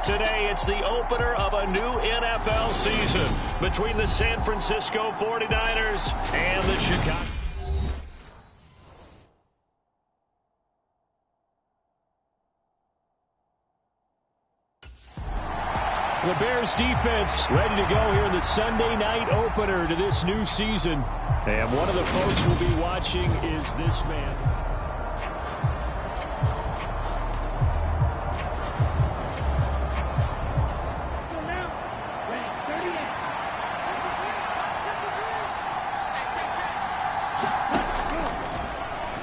Today, it's the opener of a new NFL season between the San Francisco 49ers and the Chicago. The Bears defense ready to go here in the Sunday night opener to this new season. And one of the folks we'll be watching is this man.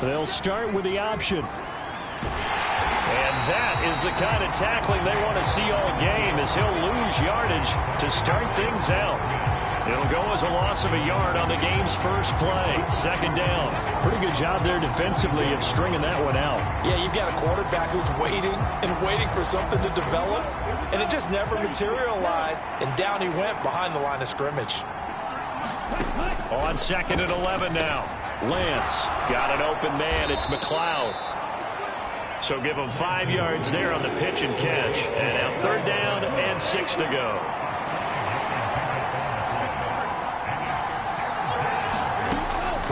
They'll start with the option. And that is the kind of tackling they want to see all game, as he'll lose yardage to start things out. It'll go as a loss of a yard on the game's first play. Second down. Pretty good job there defensively of stringing that one out. Yeah, you've got a quarterback who's waiting and waiting for something to develop, and it just never materialized, and down he went behind the line of scrimmage. On 2nd and 11 now. Lance got an open man. It's McLeod. So give him 5 yards there on the pitch and catch. And now 3rd down and 6 to go.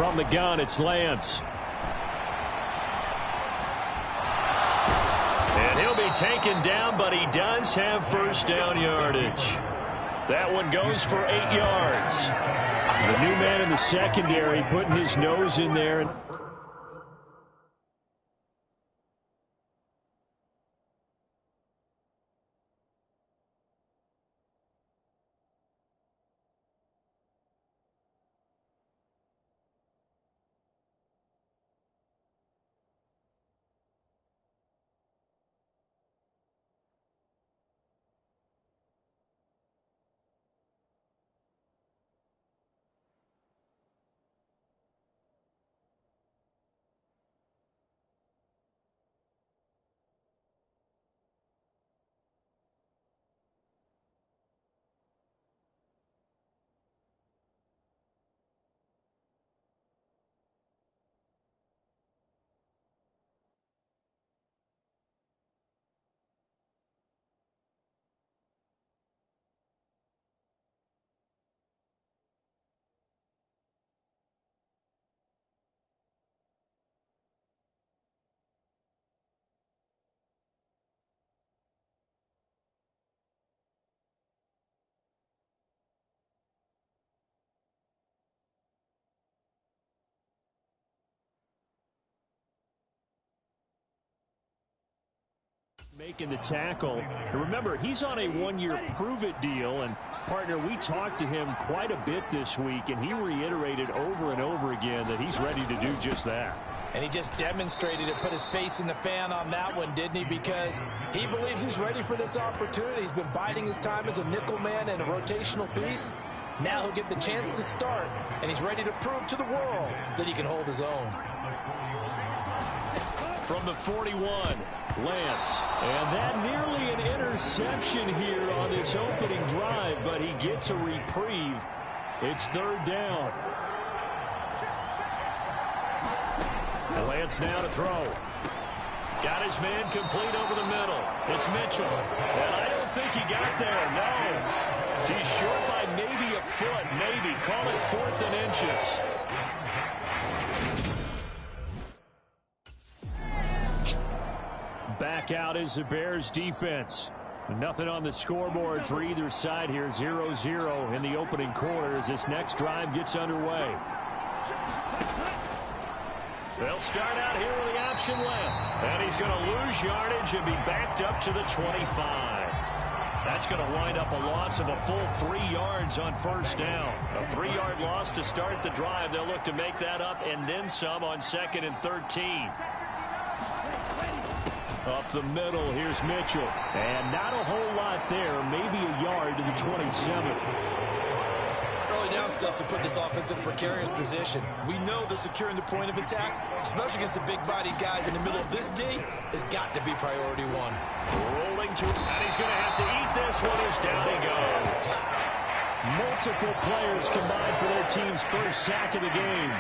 From the gun, it's Lance. And he'll be taken down, but he does have first down yardage. That one goes for 8 yards. The new man in the secondary putting his nose in there. Making the tackle. And remember, he's on a one-year prove-it deal, and partner, we talked to him quite a bit this week, and he reiterated over and over again that he's ready to do just that. And he just demonstrated it, put his face in the fan on that one, didn't he? Because he believes he's ready for this opportunity. He's been biding his time as a nickel man and a rotational piece. Now he'll get the chance to start, and he's ready to prove to the world that he can hold his own. From the 41, Lance. And that nearly an interception here on this opening drive, but he gets a reprieve. It's 3rd down. Lance now to throw. got his man complete over the middle. It's Mitchell. And I don't think he got there, no. He's short by maybe a foot, maybe. Call it 4th and inches. Back out is the Bears defense. Nothing on the scoreboard for either side here. 0-0 in the opening quarter as this next drive gets underway. They'll start out here with the option left. And he's going to lose yardage and be backed up to the 25. That's going to wind up a loss of a full 3 yards on first down. A 3-yard loss to start the drive. They'll look to make that up and then some on 2nd and 13. Up the middle, here's Mitchell. And not a whole lot there, maybe a yard to the 27. Early down stuff to put this offense in a precarious position. We know that securing the point of attack, especially against the big-bodied guys in the middle of this D, has got to be priority one. Rolling to, and he's going to have to eat this one as down he goes. Multiple players combined for their team's first sack of the game.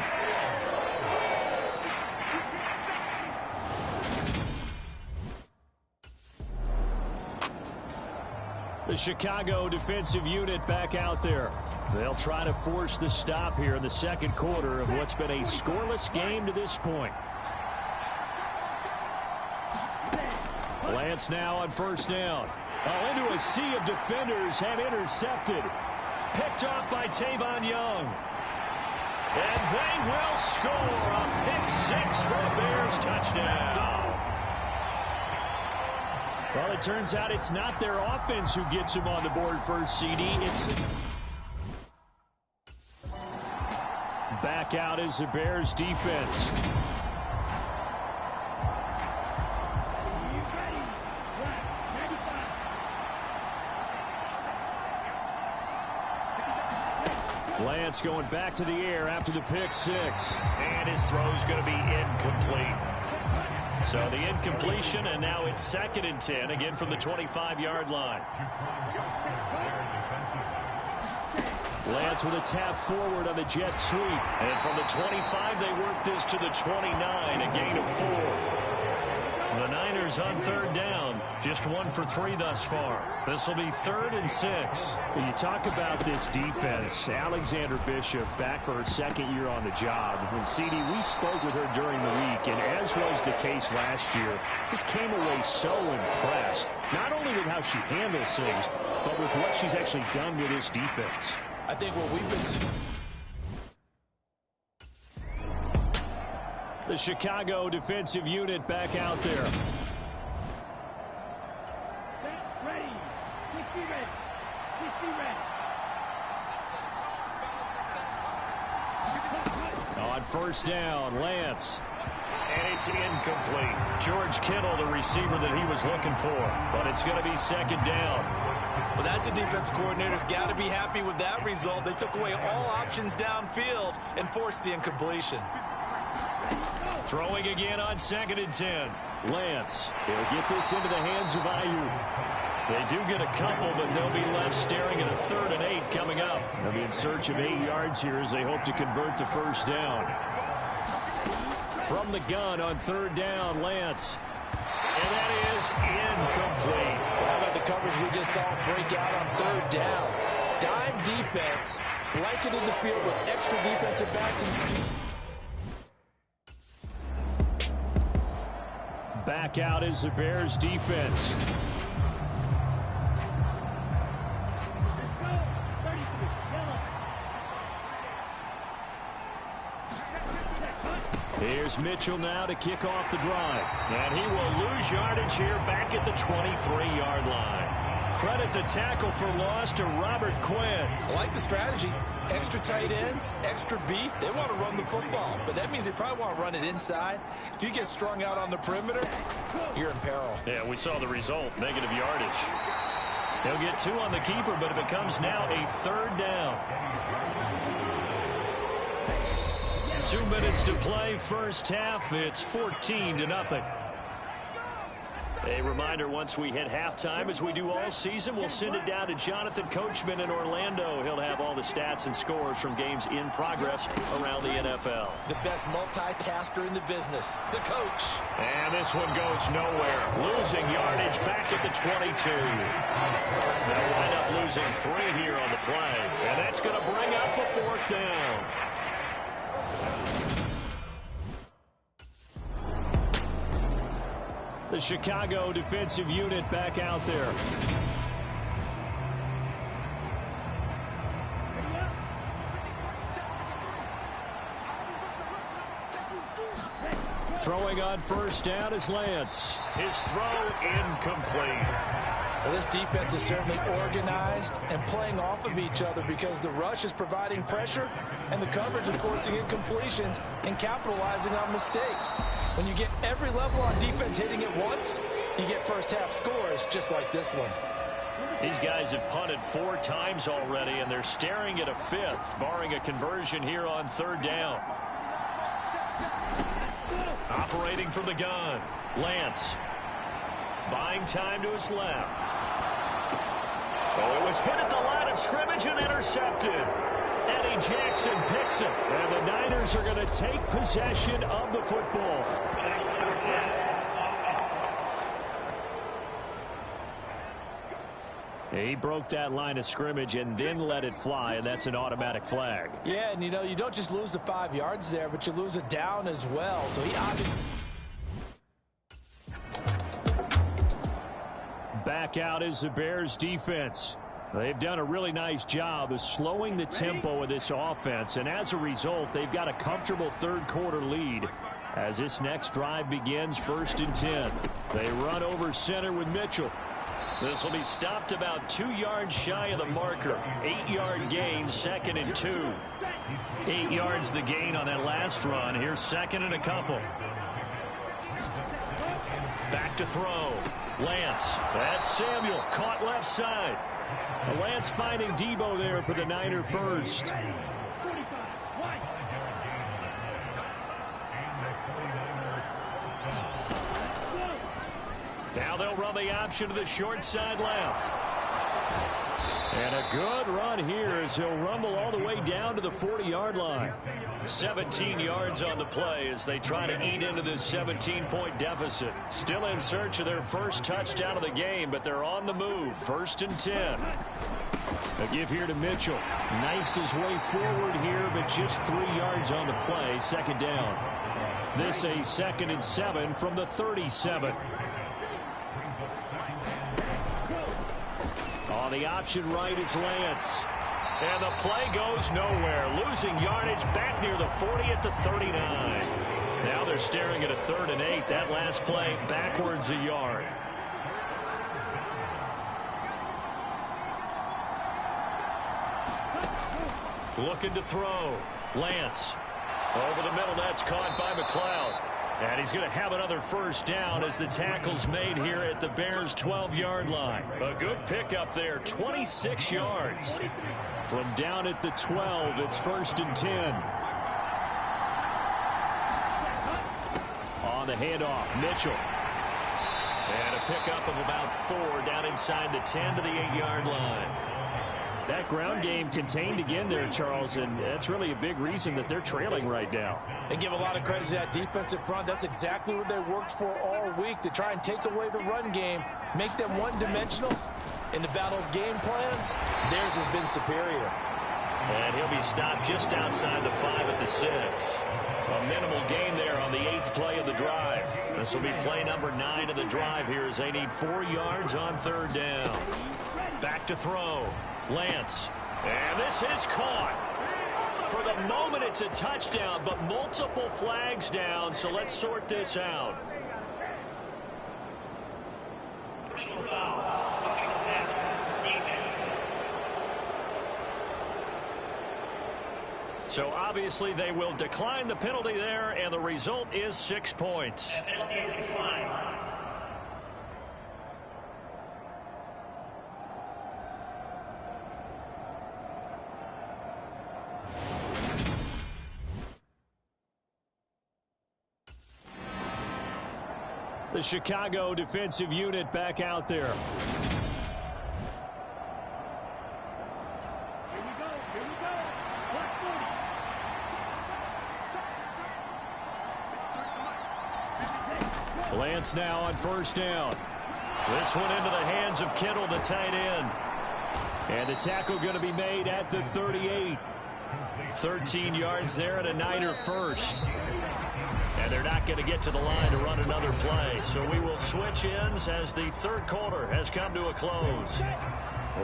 The Chicago defensive unit back out there. They'll try to force the stop here in the second quarter of what's been a scoreless game to this point. Lance now on first down. Oh, into a sea of defenders and intercepted. Picked off by Tavon Young. And they will score a pick six for a Bears touchdown. Well, it turns out it's not their offense who gets him on the board first, CD. It's back out is the Bears defense. Lance going back to the air after the pick six. And his throw's going to be incomplete. So the incompletion, and now it's 2nd and 10, again from the 25-yard line. Lance with a tap forward on the jet sweep. And from the 25, they work this to the 29, a gain of 4. The Niners on third down, just 1 for 3 thus far. This will be 3rd and 6. When you talk about this defense, Alexander Bishop back for her 2nd year on the job. And CD, we spoke with her during the week, and as was the case last year, just came away so impressed, not only with how she handles things, but with what she's actually done with this defense. I think what we've been... The Chicago defensive unit back out there. Ready. On first down, Lance. And it's incomplete. George Kittle, the receiver that he was looking for. But it's going to be 2nd down. Well, that's a defensive coordinator's got to be happy with that result. They took away all options downfield and forced the incompletion. Throwing again on 2nd and 10. Lance, he'll get this into the hands of Ayuk. They do get a couple, but they'll be left staring at a 3rd and 8 coming up. They'll be in search of 8 yards here as they hope to convert the first down. From the gun on 3rd down, Lance. And that is incomplete. How about the coverage we just saw break out on 3rd down? Dime defense, blanketed the field with extra defensive backs and speed. Back out is the Bears defense. Here's Mitchell now to kick off the drive. And he will lose yardage here back at the 23-yard line. Credit the tackle for loss to Robert Quinn. I like the strategy. Extra tight ends, extra beef. They want to run the football, but that means they probably want to run it inside. If you get strung out on the perimeter, you're in peril. Yeah, we saw the result, negative yardage. He'll get 2 on the keeper, but it becomes now a 3rd down. 2 minutes to play, first half. It's 14-0. A reminder, once we hit halftime, as we do all season, we'll send it down to Jonathan Coachman in Orlando. He'll have all the stats and scores from games in progress around the NFL. The best multitasker in the business, the coach. And this one goes nowhere. Losing yardage back at the 22. They'll wind up losing 3 here on the play. And that's going to bring up a 4th down. The Chicago defensive unit back out there. Throwing on first down is Lance. His throw incomplete. Well, this defense is certainly organized and playing off of each other because the rush is providing pressure and the coverage is forcing incompletions and capitalizing on mistakes. When you get every level on defense hitting it once, you get first half scores just like this one. These guys have punted 4 times already, and they're staring at a 5th, barring a conversion here on 3rd down. Operating from the gun, Lance. Buying time to his left. Oh, it was hit at the line of scrimmage and intercepted. Eddie Jackson picks it. And the Niners are going to take possession of the football. He broke that line of scrimmage and then let it fly, and that's an automatic flag. Yeah, and you don't just lose the 5 yards there, but you lose it down as well. So he obviously... Back out is the Bears defense. They've done a really nice job of slowing the tempo of this offense, and as a result, they've got a comfortable third-quarter lead. As this next drive begins, 1st and 10. They run over center with Mitchell. This will be stopped about 2 yards shy of the marker. 8-yard gain, 2nd and 2. 8 yards the gain on that last run. Here's 2nd and a couple. Back to throw. Lance. That's Samuel. Caught left side. Lance finding Debo there for the Niner first. Now they'll run the option to the short side left. And a good run here as he'll rumble all the way down to the 40-yard line. 17 yards on the play as they try to eat into this 17-point deficit. Still in search of their first touchdown of the game, but they're on the move. 1st and 10. A give here to Mitchell. Knifes his way forward here, but just 3 yards on the play. 2nd down. This a 2nd and 7 from the 37. On the option right is Lance. And the play goes nowhere. Losing yardage back near the 40 at the 39. Now they're staring at a 3rd and 8. That last play backwards a yard. Looking to throw. Lance. Over the middle. That's caught by McLeod. And he's going to have another 1st down as the tackle's made here at the Bears' 12-yard line. A good pickup there, 26 yards. From down at the 12, it's 1st and 10. On the handoff, Mitchell. And a pickup of about 4 down inside the 10 to the 8-yard line. That ground game contained again there, Charles, and that's really a big reason that they're trailing right now. They give a lot of credit to that defensive front. That's exactly what they worked for all week, to try and take away the run game, make them one-dimensional. In the battle of game plans, theirs has been superior. And he'll be stopped just outside the 5 at the 6. A minimal gain there on the 8th play of the drive. This will be play number 9 of the drive here as they need 4 yards on 3rd down. Back to throw. Lance. And this is caught. For the moment, it's a touchdown, but multiple flags down, so let's sort this out. So obviously they will decline the penalty there, and the result is 6 points. The Chicago defensive unit back out there. Here we go. Black 40. Lance now on 1st down. This one into the hands of Kittle, the tight end. And the tackle going to be made at the 38. 13 yards there and a Niner 1st. And they're not going to get to the line to run another play. So we will switch ends as the 3rd quarter has come to a close.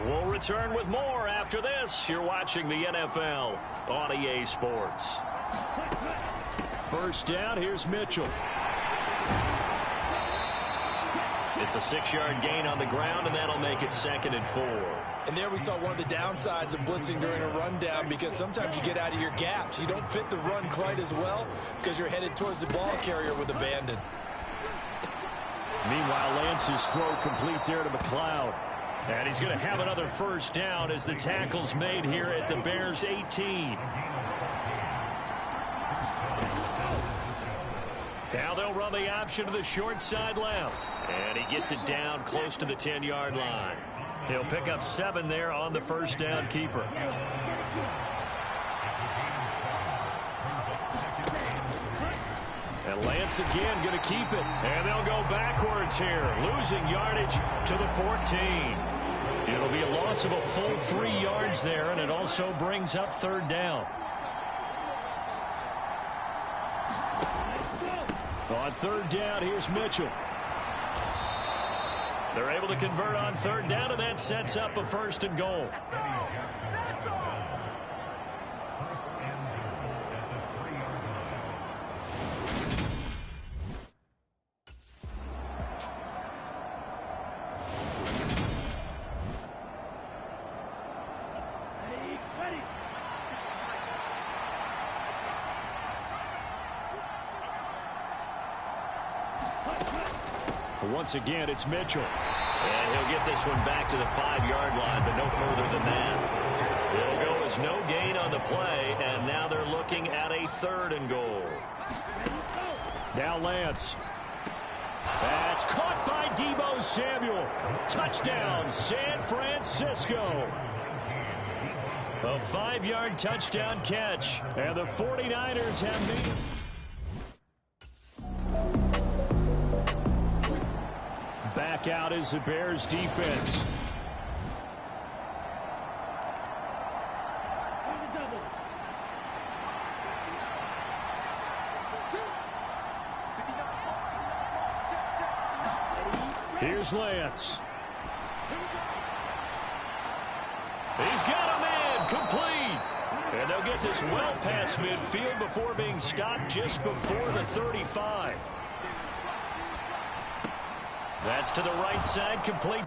We'll return with more after this. You're watching the NFL on EA Sports. 1st down, here's Mitchell. It's a 6-yard gain on the ground, and that'll make it 2nd and 4. And there we saw one of the downsides of blitzing during a rundown, because sometimes you get out of your gaps. You don't fit the run quite as well because you're headed towards the ball carrier with abandon. Meanwhile, Lance's throw complete there to McLeod. And he's going to have another 1st down as the tackle's made here at the Bears' 18. Now they'll run the option to the short side left. And he gets it down close to the 10-yard line. He'll pick up 7 there on the 1st down keeper. And Lance again going to keep it. And they'll go backwards here, losing yardage to the 14. It'll be loss of a full 3 yards there, and it also brings up third down. On third down, here's Mitchell. They're able to convert on third down, and that sets up a first and goal. Once again, it's Mitchell. And he'll get this one back to the 5-yard line, but no further than that. It'll go as no gain on the play, and now they're looking at a third and goal. Now Lance. That's caught by Deebo Samuel. Touchdown, San Francisco. A 5-yard touchdown catch. And the 49ers have made it. Back out is the Bears defense. Here's Lance. He's got a man complete. And they'll get this well past midfield before being stopped just before the 35. That's to the right side, complete.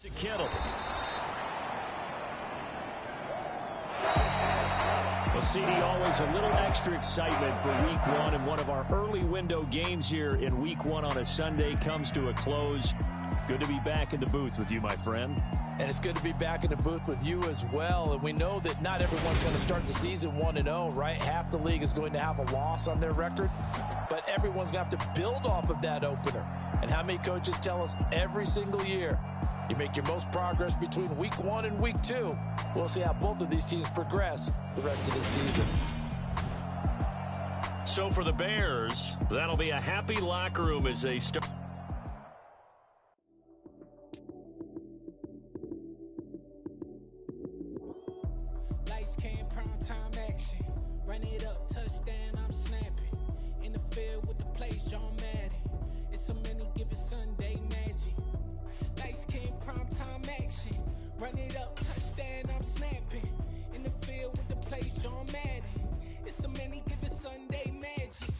To Kittle. Well, CD, always a little extra excitement for week one, and one of our early window games here in week one on a Sunday comes to a close. Good to be back in the booth with you, my friend. And it's good to be back in the booth with you as well. And we know that not everyone's going to start the season 1-0, right? Half the league is going to have a loss on their record. But everyone's going to have to build off of that opener. And how many coaches tell us every single year, you make your most progress between week 1 and week 2. We'll see how both of these teams progress the rest of the season. So for the Bears, that'll be a happy locker room as they start. Run it up, touchdown, I'm snapping. In the field with the plays, John Madden. It's so many, give it Sunday magic.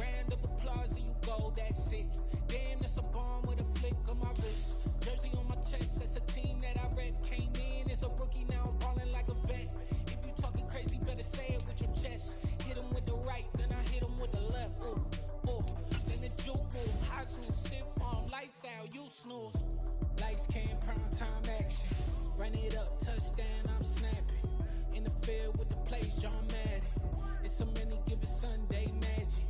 Round of applause and you go, that's it. Damn, that's a bomb with a flick on my wrist. Jersey on my chest, that's a team that I rep. Came in as a rookie, now I'm balling like a vet. If you talking crazy, better say it with your chest. Hit him with the right, then I hit him with the left. Ooh, ooh. Then the juke move, Heisman, stiff arm, lights out, you snooze. Lights came, prime time action. Run it up, touchdown, I'm snapping. In the field with the plays, John Madden. It's so many, give it Sunday magic.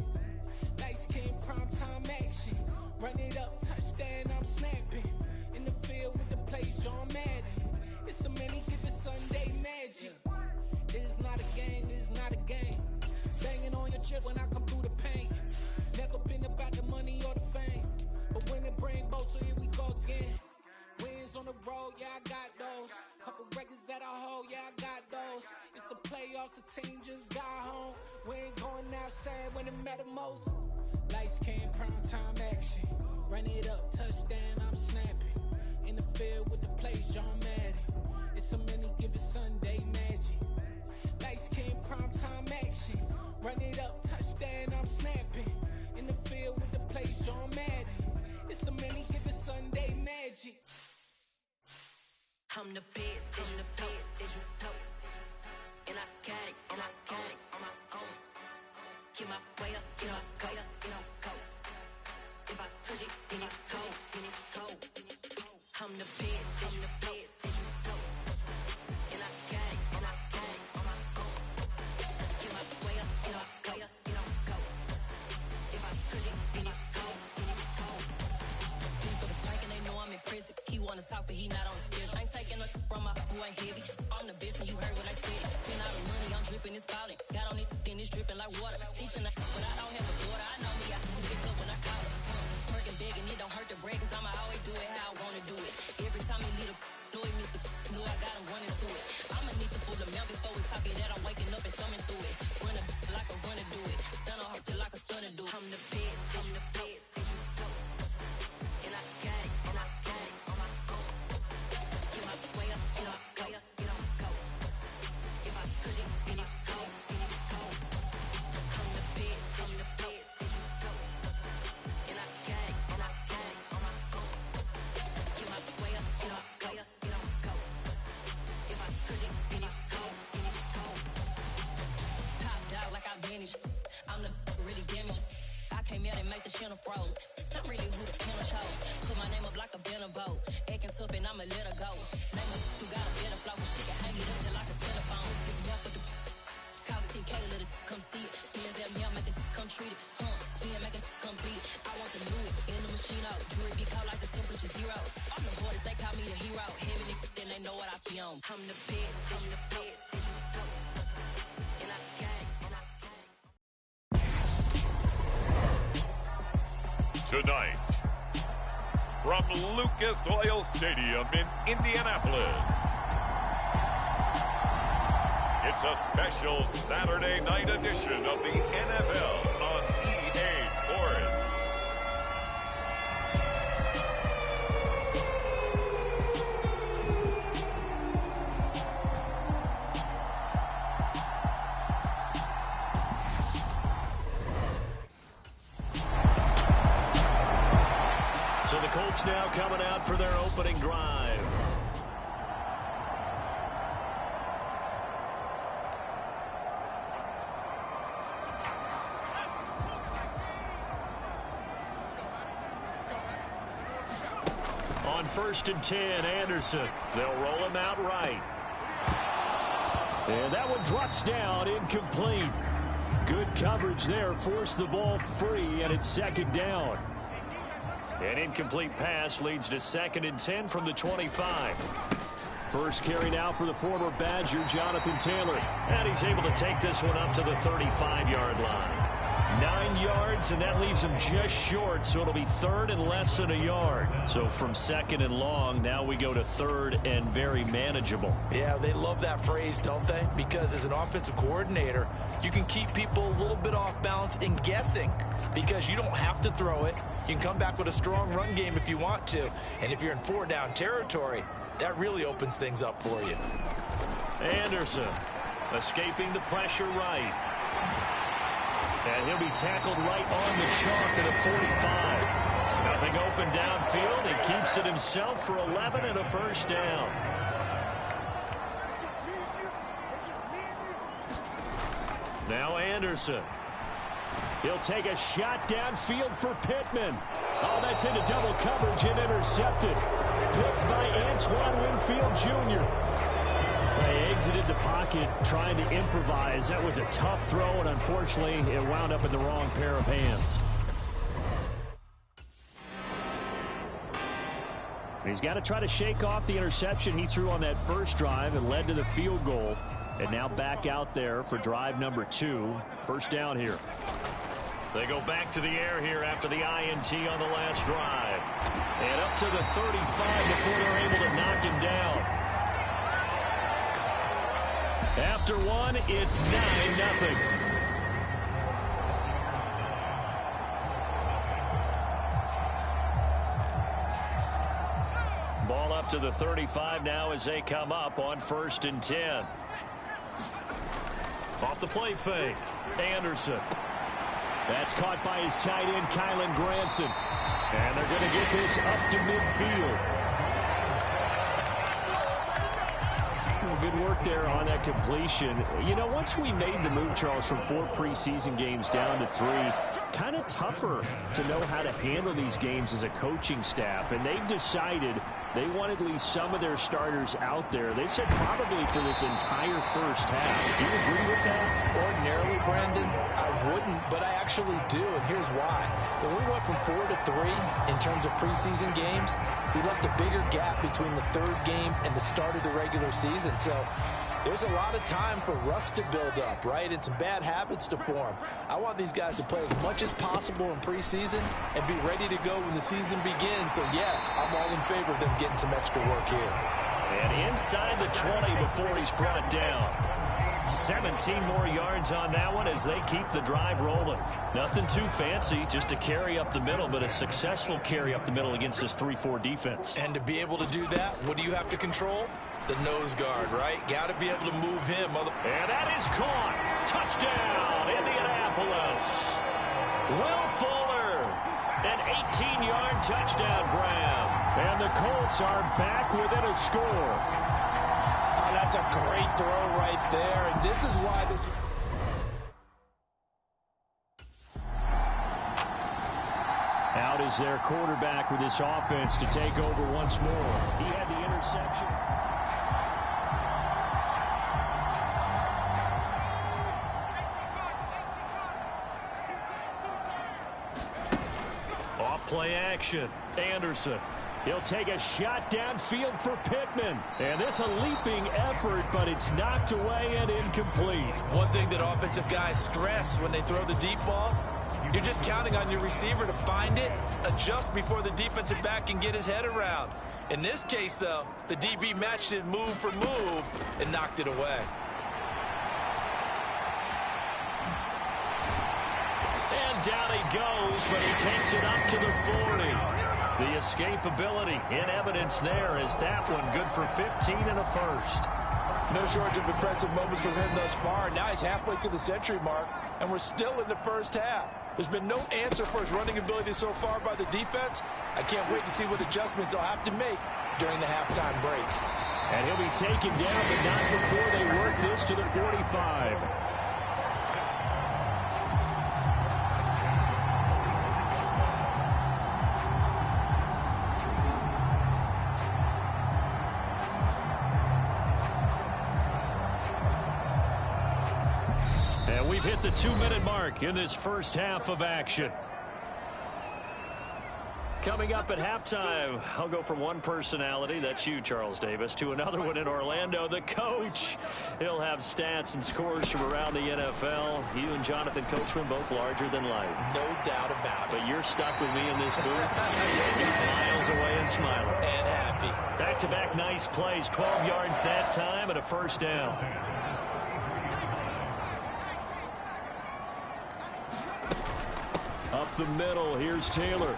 Lights came, prime time action. Run it up, touchdown, I'm snapping. In the field with the plays, John Madden. It's so many, give it Sunday magic. This is not a game, this is not a game. Banging on your chest when I come through the paint. Never been about the money or the fame. But when it bring both, so here we go again. Wins on the road, yeah, I got those. Couple records that I hold, yeah, I got those. It's the playoffs, the team just got home. We ain't going outside when it matter most. Lights came, prime time action. Run it up, touchdown, I'm snapping. In the field with the plays, John Madden. It's so many, give it Sunday magic. Lights came, prime time action. Run it up, touchdown, I'm snapping. In the field with the plays, John Madden. It's so many, give it Sunday magic. I'm the best, I'm the best, as you know. And I got it, on my own. Get my way up, you know, go. If I touch it, then it's cold. I'm the best, as you know. And I got it, on my own. Get my way up, you know, go. If I touch it, then it's cold. For the plank and they know I'm impressive. He wanna talk, but he not on the schedule. I ain't taking no from my boy heavy. I'm the best and you heard what I said. Spend all the money, I'm dripping. ballin'. Got on it, then it's dripping like water. Teaching her, but I don't have a daughter. I know me, I can pick up when I call her. Working big and it don't hurt to break, cause I'ma always do it how I wanna do it. Every time he lead a know it means the know I got him running to it. I'ma need the full amount before we talk it that I'm waking up and thumbing through it. Run a like a runner do it. Stun on her till like a stunner do. I'm the best, I'm the best. And I got it, and I got it on my own. Get my way up, get on go, get on go. If I touch it, then it's cold, then it's cold. I'm the best, I'm the best. And I got it, and I got it on my own. Get my way up, get on go, get on go. If I touch it, then it's cold, then it's cold. Top dog like I vanished. I'm the really damaged. I came out and make the channel froze. I'm really who the panel chose. Put my name up like a banner boat. Acting tough and I'ma let her go. Name her who got a better flow. She can hang it up just like a telephone. Stick me up with the cost 10K, let it come see it. Hands at me, I make it come treat it. Spin, make it come beat it. I want the new in the machine out. Jewelry be cold like the temperature 0. I'm the hardest, they call me the hero. Heavy then they know what I be on. I'm the best, I'm the best. And I got it, and I got it. Tonight, from Lucas Oil Stadium in Indianapolis, it's a special Saturday night edition of the NFL on EA Sports. So the Colts now coming out for their opening drive. On 1st and 10, Anderson. They'll roll him out right. And that one drops down, incomplete. Good coverage there, forced the ball free, and it's 2nd down. An incomplete pass leads to 2nd and 10 from the 25. First carry now for the former Badger, Jonathan Taylor. And he's able to take this one up to the 35-yard line. 9 yards, and that leaves him just short, so it'll be 3rd and less than a yard. So from 2nd and long, now we go to 3rd and very manageable. Yeah, they love that phrase, don't they? Because as an offensive coordinator, you can keep people a little bit off balance and guessing because you don't have to throw it. You can come back with a strong run game if you want to. And if you're in 4-down territory, that really opens things up for you. Anderson escaping the pressure right. And he'll be tackled right on the chalk at a 45. Nothing open downfield. He keeps it himself for 11 and a 1st down. Now Anderson. He'll take a shot downfield for Pittman. Oh, that's into double coverage and intercepted. Picked by Antoine Winfield Jr. They exited the pocket trying to improvise. That was a tough throw, and unfortunately, it wound up in the wrong pair of hands. He's got to try to shake off the interception he threw on that first drive and led to the field goal. And now back out there for drive number 2. 1st down here. They go back to the air here after the INT on the last drive. And up to the 35 before they're able to knock him down. After one, it's 9-0. Ball up to the 35 now as they come up on 1st and 10. Off the play fake, Anderson. That's caught by his tight end, Kylan Granson. And they're going to get this up to midfield. Good work there on that completion. You know, once we made the move, Charles, from 4 preseason games down to 3, kind of tougher to know how to handle these games as a coaching staff. And they've decided they want at least some of their starters out there. They said probably for this entire first half. Do you agree with that? Ordinarily, Brandon, I wouldn't, but I actually do, and here's why. When we went from 4 to 3 in terms of preseason games, we left a bigger gap between the 3rd game and the start of the regular season. So There's a lot of time for rust to build up, right, and some bad habits to form. I want these guys to play as much as possible in preseason and be ready to go when the season begins. So, yes, I'm all in favor of them getting some extra work here. And inside the 20 before he's brought down. 17 more yards on that one as they keep the drive rolling. Nothing too fancy, just a carry up the middle, but a successful carry up the middle against this 3-4 defense. And to be able to do that, what do you have to control? The nose guard, right? Got to be able to move him. And that is caught. Touchdown, Indianapolis. Will Fuller, an 18-yard touchdown grab. And the Colts are back within a score. Oh, that's a great throw right there, and this is why this... Out is their quarterback with this offense to take over once more. He had the interception. Off-play action. Anderson. He'll take a shot downfield for Pittman. And this a leaping effort, but it's knocked away and incomplete. One thing that offensive guys stress when they throw the deep ball, you're just counting on your receiver to find it, adjust before the defensive back can get his head around. In this case, though, the DB matched it move for move and knocked it away. And down he goes, but he takes it up to the 40. The escapability in evidence there is that one good for 15 and a first. No shortage of impressive moments from him thus far. Now he's halfway to the century mark, and we're still in the first half. There's been no answer for his running ability so far by the defense. I can't wait to see what adjustments they'll have to make during the halftime break. And he'll be taken down, but not before they work this to the 45. We've hit the 2-minute mark in this first half of action. Coming up at halftime, I'll go from one personality, that's you, Charles Davis, to another one in Orlando, the coach. He'll have stats and scores from around the NFL. You and Jonathan Coachman both larger than life. No doubt about it. But you're stuck with me in this booth. He's miles away and smiling. And happy. Back-to-back nice plays, 12 yards that time and a first down. Up the middle, here's Taylor.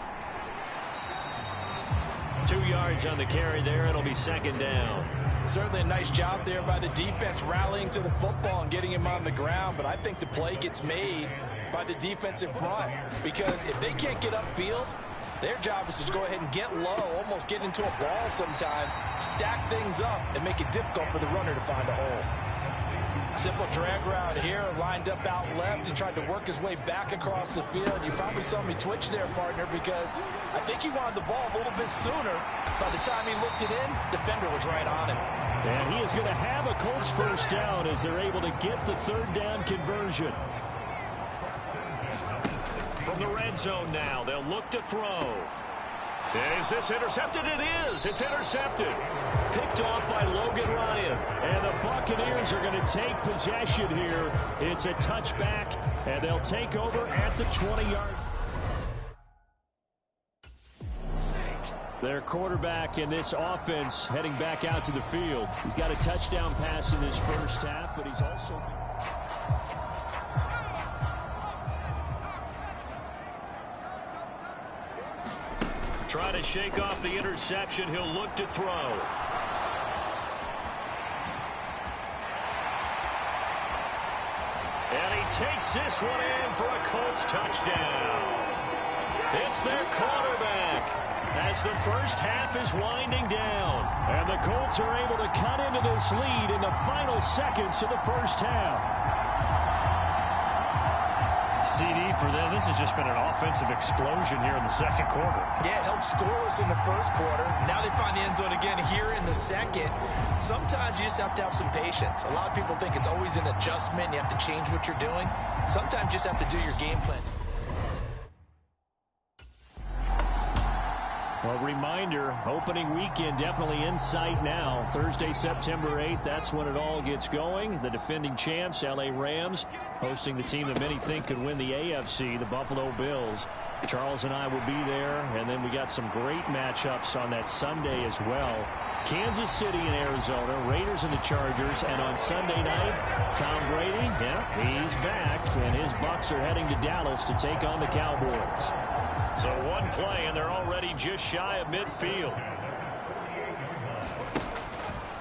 2 yards on the carry there. It'll be second down. Certainly a nice job there by the defense rallying to the football and getting him on the ground, but I think the play gets made by the defensive front because if they can't get upfield, their job is to go ahead and get low, almost get into a ball sometimes, stack things up, and make it difficult for the runner to find a hole. Simple drag route here, lined up out left and tried to work his way back across the field. You probably saw me twitch there, partner, because I think he wanted the ball a little bit sooner. By the time he looked it in, defender was right on him. And he is going to have a Colts first down as they're able to get the third down conversion. From the red zone now, they'll look to throw. Is this intercepted? It is. It's intercepted. Picked off by Logan Ryan. And the Buccaneers are going to take possession here. It's a touchback, and they'll take over at the 20-yard. Their quarterback in this offense heading back out to the field. He's got a touchdown pass in this first half, but he's also... Trying to shake off the interception. He'll look to throw. And he takes this one in for a Colts touchdown. It's their quarterback as the first half is winding down. And the Colts are able to cut into this lead in the final seconds of the first half. CD for them. This has just been an offensive explosion here in the second quarter. Yeah, held scoreless in the first quarter. Now they find the end zone again here in the second. Sometimes you just have to have some patience. A lot of people think it's always an adjustment. You have to change what you're doing. Sometimes you just have to do your game plan. Well, reminder, opening weekend definitely in sight now. Thursday, September 8th, that's when it all gets going. The defending champs, LA Rams, hosting the team that many think could win the AFC, the Buffalo Bills. Charles and I will be there, and then we got some great matchups on that Sunday as well. Kansas City and Arizona, Raiders and the Chargers, and on Sunday night, Tom Brady, he's back, and his Bucs are heading to Dallas to take on the Cowboys. So one play, and they're already just shy of midfield.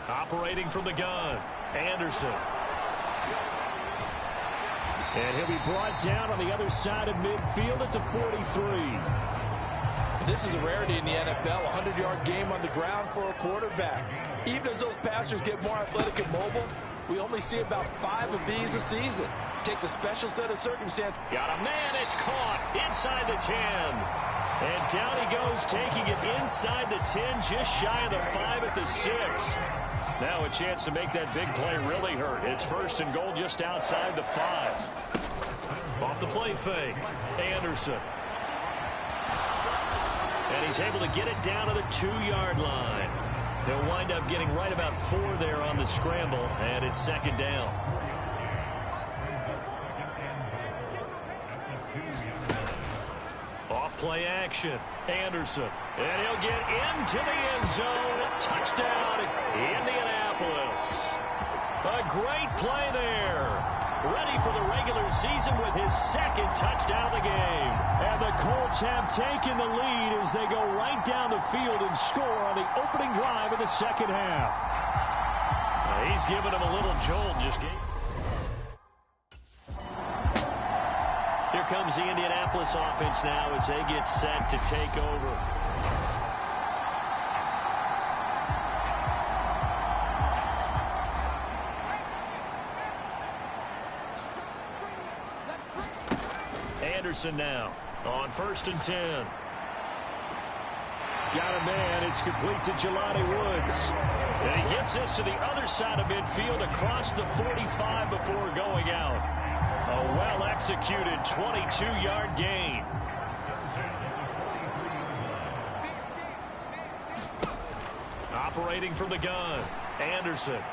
Operating from the gun, Anderson. And he'll be brought down on the other side of midfield at the 43. This is a rarity in the NFL, a 100-yard game on the ground for a quarterback. Even as those passers get more athletic and mobile, we only see about 5 of these a season. Takes a special set of circumstance. Got a man, it's caught inside the 10. And down he goes, taking it inside the 10, just shy of the 5 at the 6. Now a chance to make that big play really hurt. It's 1st and goal just outside the 5. Off the play fake, Anderson. And he's able to get it down to the 2-yard line. He'll wind up getting right about 4 there on the scramble, and it's 2nd down. Off play action, Anderson. And he'll get into the end zone. Touchdown, Indianapolis. A great play there. Ready for the regular season with his 2nd touchdown of the game. And the Colts have taken the lead as they go right down the field and score on the opening drive of the 2nd half. He's giving him a little jolt. Here comes the Indianapolis offense now as they get set to take over. Anderson now on 1st and 10. Got a man. It's complete to Jelani Woods. And he gets this to the other side of midfield across the 45 before going out. A well-executed 22-yard gain. Operating from the gun, Anderson.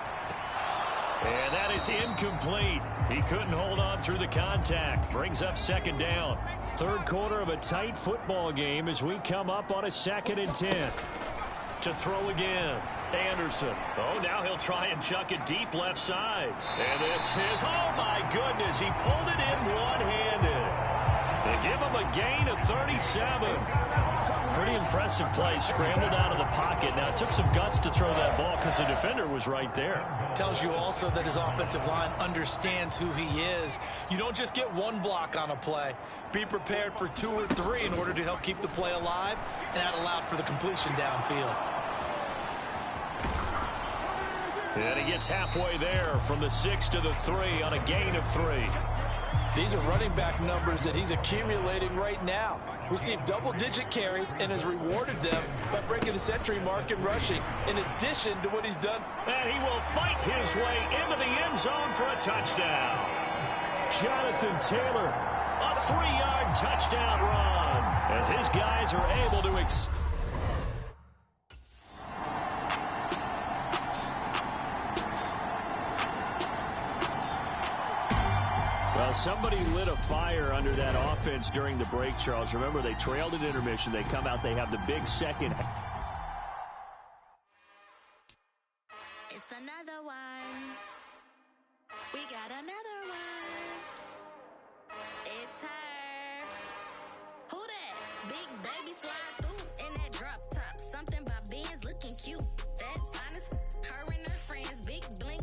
And that is incomplete. He couldn't hold on through the contact. Brings up 2nd down. 3rd quarter of a tight football game as we come up on a 2nd and 10. To throw again, Anderson. Oh, now he'll try and chuck it deep left side. And this is, oh my goodness, he pulled it in one-handed. They give him a gain of 37. Pretty impressive play, scrambled out of the pocket. Now, it took some guts to throw that ball because the defender was right there. Tells you also that his offensive line understands who he is. You don't just get one block on a play. Be prepared for 2 or 3 in order to help keep the play alive, and that allowed for the completion downfield. And he gets halfway there from the 6 to the 3 on a gain of 3. These are running back numbers that he's accumulating right now. Received double-digit carries and has rewarded them by breaking the century mark in rushing, in addition to what he's done. And he will fight his way into the end zone for a touchdown. Jonathan Taylor, a 3-yard touchdown run, as his guys are able to Well, somebody lit a fire under that offense during the break, Charles. Remember, they trailed at intermission. They come out, they have the big 2nd. It's another one. We got another one. It's her. Who that? Big baby slide through in that drop top. Something by Benz looking cute. That's honest. Her and her friends, big bling.